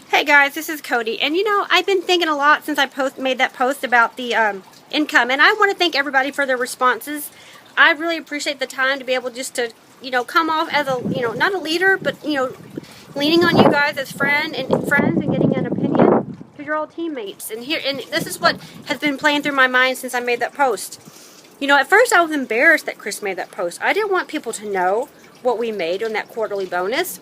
Hey guys, this is Kodi, and I've been thinking a lot since I made that post about the income, and I want to thank everybody for their responses. I really appreciate the time to be able just to, come off as a, not a leader, but, leaning on you guys as friends and getting an opinion, because you're all teammates. And this is what has been playing through my mind since I made that post. At first I was embarrassed that Chris made that post. I didn't want people to know what we made on that quarterly bonus.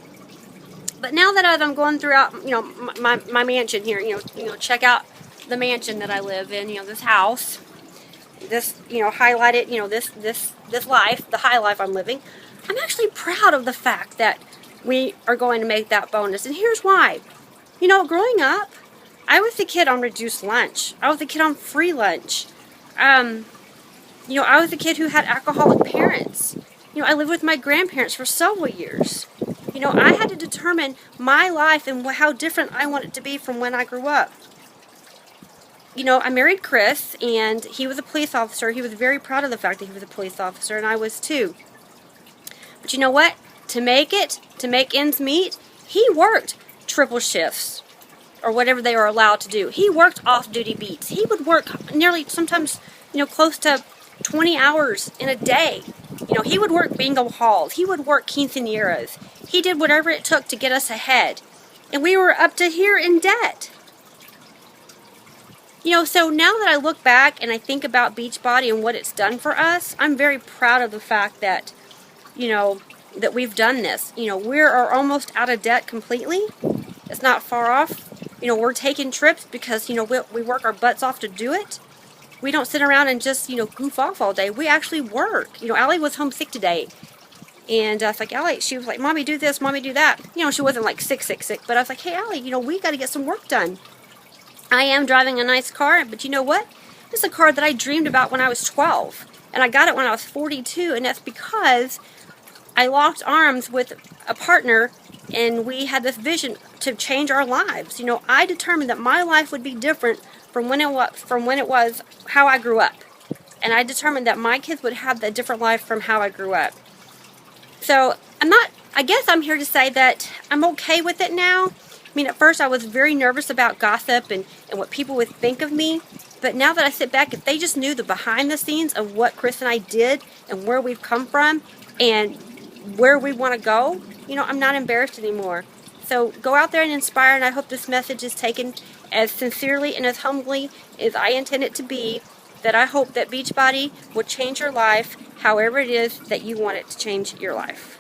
But now that as I'm going throughout, my mansion here, check out the mansion that I live in, this house, this, highlight it, this life, the high life I'm living. I'm actually proud of the fact that we are going to make that bonus. And here's why. Growing up, I was the kid on reduced lunch. I was the kid on free lunch. I was the kid who had alcoholic parents. I lived with my grandparents for several years. I had to determine my life and how different I want it to be from when I grew up. I married Chris, and he was a police officer. He was very proud of the fact that he was a police officer, and I was too. But you know what? To make ends meet, he worked triple shifts, or whatever they were allowed to do. He worked off-duty beats. He would work nearly, sometimes, close to 20 hours in a day. He would work bingo halls. He would work quinceañeras. He did whatever it took to get us ahead. And we were up to here in debt. So now that I look back and I think about Beachbody and what it's done for us, I'm very proud of the fact that, that we've done this. We are almost out of debt completely. It's not far off. We're taking trips because, we work our butts off to do it. We don't sit around and just, goof off all day. We actually work. Allie was homesick today. And I was like, Allie, she was like, Mommy, do this, Mommy, do that. She wasn't like sick. But I was like, hey, Allie, we got to get some work done. I am driving a nice car, but you know what? It's a car that I dreamed about when I was 12. And I got it when I was 42. And that's because I locked arms with a partner, and we had this vision to change our lives. I determined that my life would be different from when it was how I grew up. And I determined that my kids would have a different life from how I grew up. So I guess I'm here to say that I'm okay with it now. At first I was very nervous about gossip and what people would think of me. But now that I sit back, if they just knew the behind the scenes of what Chris and I did and where we've come from and where we want to go, I'm not embarrassed anymore. So go out there and inspire, and I hope this message is taken as sincerely and as humbly as I intend it to be, that I hope that Beachbody will change your life however it is that you want it to change your life.